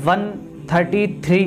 133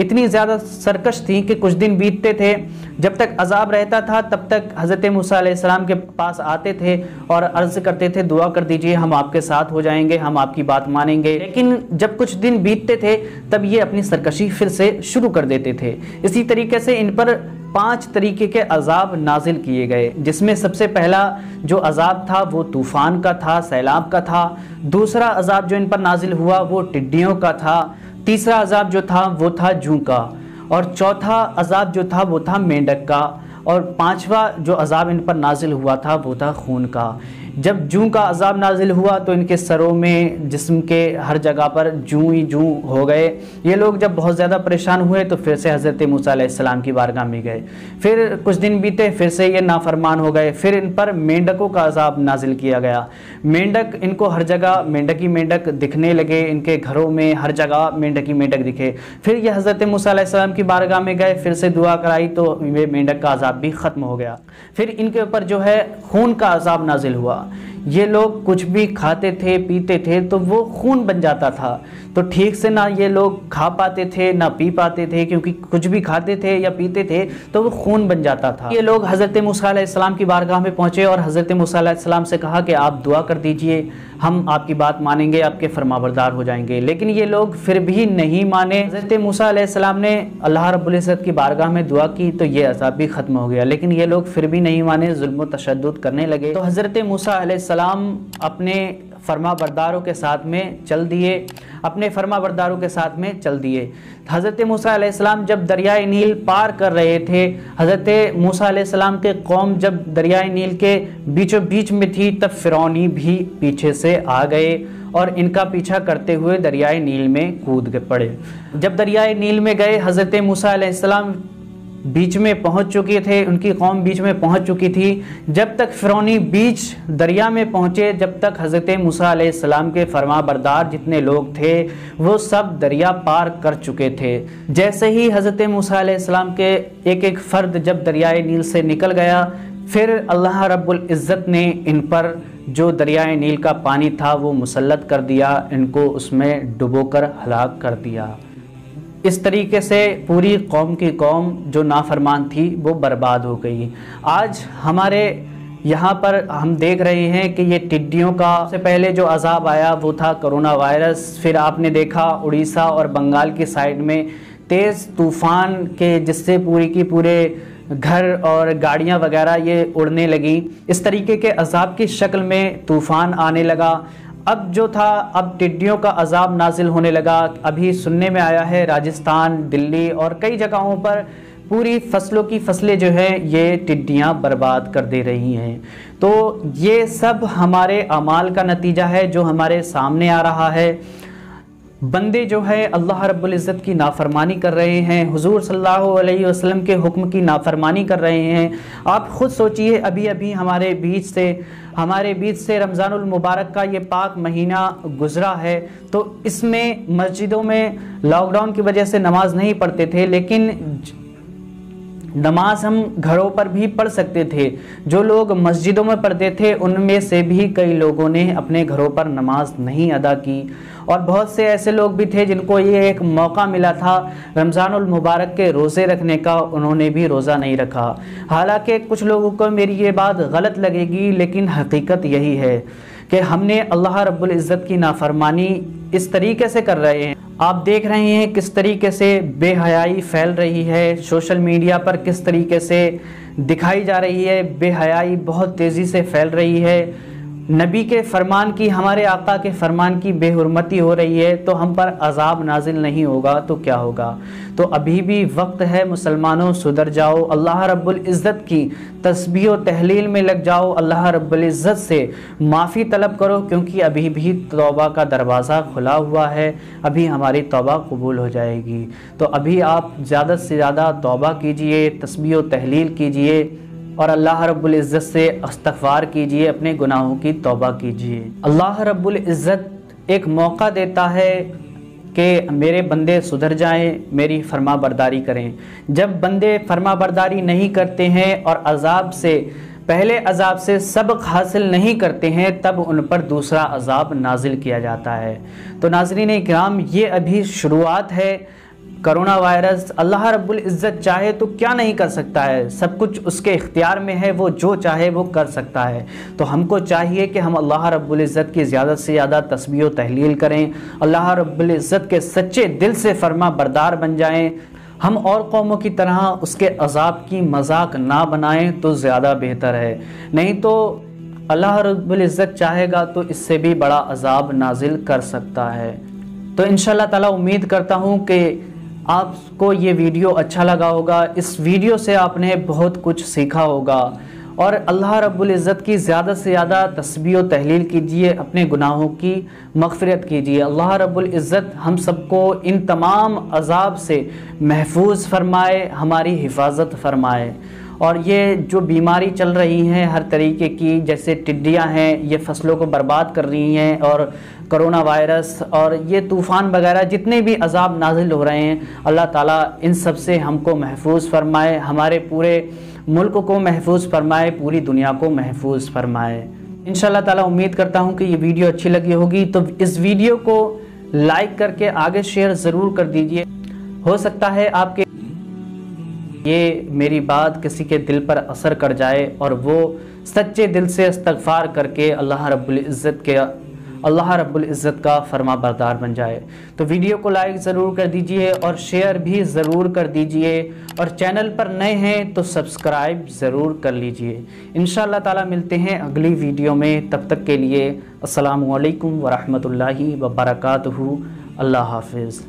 اتنی زیادہ سرکش تھیں کہ کچھ دن بیتتے تھے، جب تک عذاب رہتا تھا تب تک حضرت موسیٰ علیہ السلام کے پاس آتے تھے اور عرض کرتے تھے دعا کر دیجئے، ہم آپ کے ساتھ ہو جائیں گے، ہم آپ کی بات مانیں گے۔ لیکن جب کچھ دن بیتتے تھے تب یہ اپنی سرکشی پھر سے شروع کر دیتے تھے۔ اسی طریقے سے ان پر 5 طریقے کے عذاب نازل کیے گئے، جس میں سب سے پہلا جو عذاب تھا وہ طوفان کا تھا، سیلاب کا تھا۔ دوسرا عذاب جو ان پر نازل ہوا وہ ٹڈیوں کا تھا۔ تیسرا عذاب جو تھا وہ تھا جوں کا، اور چوتھا عذاب جو تھا وہ تھا مینڈک کا، اور 5واں جو عذاب ان پر نازل ہوا تھا وہ تھا خون کا۔ جب جوں کا عذاب نازل ہوا تو ان کے سروں میں، جسم کے ہر جگہ پر جوں ہی جوں ہو گئے۔ یہ لوگ جب بہت زیادہ پریشان ہوئے تو پھر سے حضرت موسیٰ علیہ السلام کی بارگاہ میں گئے، پھر کچھ دن بیتے، پھر سے یہ نافرمان ہو گئے، پھر ان پر مینڈکوں کا عذاب نازل کیا گیا۔ مینڈک ان کو ہر جگہ مینڈک ہی مینڈک دکھنے لگے، ان کے گھروں میں ہر جگہ مینڈک ہی مینڈک دکھے۔ پھر یہ حضرت موسیٰ علیہ السلام کی بارگاہ میں گئے، پھر سے دعا کرائی تو یہ مینڈک کا عذاب بھی ختم ہو گیا۔ پھر ان کے اوپر جو ہے خون کا عذاب نازل ہوا۔ یہ لوگ کچھ بھی کھاتے تھے پیتے تھے تو وہ خون بن جاتا تھا، تو ٹھیک سے نہ یہ لوگ کھا پاتے تھے نہ پی پاتے تھے، کیونکہ کچھ بھی کھاتے تھے یا پیتے تھے تو وہ خون بن جاتا تھا۔ یہ لوگ حضرت موسیٰ علیہ السلام کی بارگاہ میں پہنچے اور حضرت موسیٰ علیہ السلام سے کہا کہ آپ دعا کر دیجئے، ہم آپ کی بات مانیں گے، آپ کے فرما بردار ہو جائیں گے۔ لیکن یہ لوگ پھر بھی نہیں مانے۔ حضرت موسیٰ علیہ السلام نے اللہ رب العزت کی بارگاہ میں دعا کی تو یہ عذاب بھی ختم ہو گیا، لیکن یہ لوگ پھر بھی نہیں مانے، ظلم و تشدد کرنے لگے۔ تو حضرت موسیٰ علیہ السلام اپنے فرما برداروں کے ساتھ میں چل دیے۔ حضرت موسیٰ علیہ السلام جب دریائے نیل پار کر رہے تھے، حضرت موسیٰ علیہ السلام کے قوم جب دریائے نیل کے بیچوں بیچ میں تھی، تب فرعونی بھی پیچھے سے آ گئے اور ان کا پیچھا کرتے ہوئے دریائے نیل میں کود پڑے۔ جب دریائے نیل میں گئے، حضرت موسیٰ علیہ السلام بیچ میں پہنچ چکے تھے، ان کی قوم بیچ میں پہنچ چکی تھی۔ جب تک فرعونی بیچ دریا میں پہنچے، جب تک حضرت موسیٰ علیہ السلام کے فرما بردار جتنے لوگ تھے وہ سب دریا پار کر چکے تھے۔ جیسے ہی حضرت موسیٰ علیہ السلام کے ایک ایک فرد جب دریائے نیل سے نکل گیا، پھر اللہ رب العزت نے ان پر جو دریائے نیل کا پانی تھا وہ مسلط کر دیا، ان کو اس میں ڈبو کر ہلاک کر دیا۔ اس طریقے سے پوری قوم کی قوم جو نافرمان تھی وہ برباد ہو گئی۔ آج ہمارے یہاں پر ہم دیکھ رہے ہیں کہ یہ ٹڈیوں کا سے پہلے جو عذاب آیا وہ تھا کرونا وائرس، پھر آپ نے دیکھا اڑیسہ اور بنگال کی سائڈ میں تیز طوفان کے جس سے پوری کی پورے گھر اور گاڑیاں وغیرہ یہ اڑنے لگیں۔ اس طریقے کے عذاب کی شکل میں طوفان آنے لگا۔ اب جو تھا اب ٹڈیوں کا عذاب نازل ہونے لگا۔ ابھی سننے میں آیا ہے راجستھان، دلی اور کئی جگہوں پر پوری فصلوں کی فصلیں جو ہیں یہ ٹڈیاں برباد کر دے رہی ہیں۔ تو یہ سب ہمارے اعمال کا نتیجہ ہے جو ہمارے سامنے آ رہا ہے۔ بندے جو ہے اللہ رب العزت کی نافرمانی کر رہے ہیں، حضور صلی اللہ علیہ وسلم کے حکم کی نافرمانی کر رہے ہیں۔ آپ خود سوچئے، ابھی ہمارے بیچ سے رمضان المبارک کا یہ پاک مہینہ گزرا ہے، تو اس میں مسجدوں میں لاک ڈاؤن کی وجہ سے نماز نہیں پڑھتے تھے، لیکن نماز ہم گھروں پر بھی پڑھ سکتے تھے۔ جو لوگ مسجدوں میں پڑھتے تھے ان میں سے بھی کئی لوگوں نے اپنے گھروں پر نماز نہیں ادا کی، اور بہت سے ایسے لوگ بھی تھے جن کو یہ ایک موقع ملا تھا رمضان المبارک کے روزے رکھنے کا، انہوں نے بھی روزہ نہیں رکھا۔ حالانکہ کچھ لوگوں کو میری یہ بات غلط لگے گی، لیکن حقیقت یہی ہے کہ ہم نے اللہ رب العزت کی نافرمانی اس طریقے سے کر رہے ہیں۔ آپ دیکھ رہے ہیں کس طریقے سے بے حیائی پھیل رہی ہے، سوشل میڈیا پر کس طریقے سے دکھائی جا رہی ہے، بے حیائی بہت تیزی سے پھیل رہی ہے۔ نبی کے فرمان کی، ہمارے آقا کے فرمان کی بے حرمتی ہو رہی ہے، تو ہم پر عذاب نازل نہیں ہوگا تو کیا ہوگا؟ تو ابھی بھی وقت ہے، مسلمانوں سدھر جاؤ، اللہ رب العزت کی تسبیح و تحلیل میں لگ جاؤ، اللہ رب العزت سے معافی طلب کرو، کیونکہ ابھی بھی توبہ کا دروازہ کھلا ہوا ہے، ابھی ہماری توبہ قبول ہو جائے گی۔ تو ابھی آپ زیادہ سے زیادہ توبہ کیجئے، تسبیح و تحلیل کیجئے، اور اللہ رب العزت سے استغفار کیجئے، اپنے گناہوں کی توبہ کیجئے۔ اللہ رب العزت ایک موقع دیتا ہے کہ میرے بندے سدھر جائیں، میری فرما برداری کریں۔ جب بندے فرما برداری نہیں کرتے ہیں اور پہلے عذاب سے سبق حاصل نہیں کرتے ہیں، تب ان پر دوسرا عذاب نازل کیا جاتا ہے۔ تو ناظرین اکرام، یہ ابھی شروعات ہے، کرونا وائرس اللہ رب العزت چاہے تو کیا نہیں کر سکتا ہے، سب کچھ اس کے اختیار میں ہے، وہ جو چاہے وہ کر سکتا ہے۔ تو ہم کو چاہیے کہ ہم اللہ رب العزت کی زیادہ سے زیادہ تسبیح و تحلیل کریں، اللہ رب العزت کے سچے دل سے فرما بردار بن جائیں، ہم اور قوموں کی طرح اس کے عذاب کی مذاق نہ بنائیں تو زیادہ بہتر ہے، نہیں تو اللہ رب العزت چاہے گا تو اس سے بھی بڑا عذاب نازل کر سکتا ہے۔ تو انشاءاللہ تعالیٰ امید کرتا ہوں کہ آپ کو یہ ویڈیو اچھا لگا ہوگا، اس ویڈیو سے آپ نے بہت کچھ سیکھا ہوگا، اور اللہ رب العزت کی زیادہ سے زیادہ تسبیح و تحلیل کیجئے، اپنے گناہوں کی مغفرت کیجئے۔ اللہ رب العزت ہم سب کو ان تمام عذاب سے محفوظ فرمائے، ہماری حفاظت فرمائے۔ اور یہ جو بیماری چل رہی ہیں ہر طریقے کی، جیسے ٹڈیاں ہیں یہ فصلوں کو برباد کر رہی ہیں، اور کرونا وائرس اور یہ طوفان وغیرہ جتنے بھی عذاب نازل ہو رہے ہیں، اللہ تعالیٰ ان سب سے ہم کو محفوظ فرمائے، ہمارے پورے ملک کو محفوظ فرمائے، پوری دنیا کو محفوظ فرمائے۔ انشاءاللہ تعالیٰ امید کرتا ہوں کہ یہ ویڈیو اچھی لگی ہوگی، تو اس ویڈیو کو لائک کر کے آگے شیئر ضرور کر دیجئے۔ ہو سکتا ہے آپ کے یہ میری بات کسی کے دل پر اثر کر جائے اور وہ سچے دل سے استغفار کر کے اللہ رب العزت کا فرما بردار بن جائے۔ تو ویڈیو کو لائک ضرور کر دیجئے اور شیئر بھی ضرور کر دیجئے، اور چینل پر نئے ہیں تو سبسکرائب ضرور کر لیجئے۔ انشاءاللہ تعالیٰ ملتے ہیں اگلی ویڈیو میں، تب تک کے لیے السلام علیکم ورحمۃ اللہ وبرکاتہ۔ اللہ حافظ۔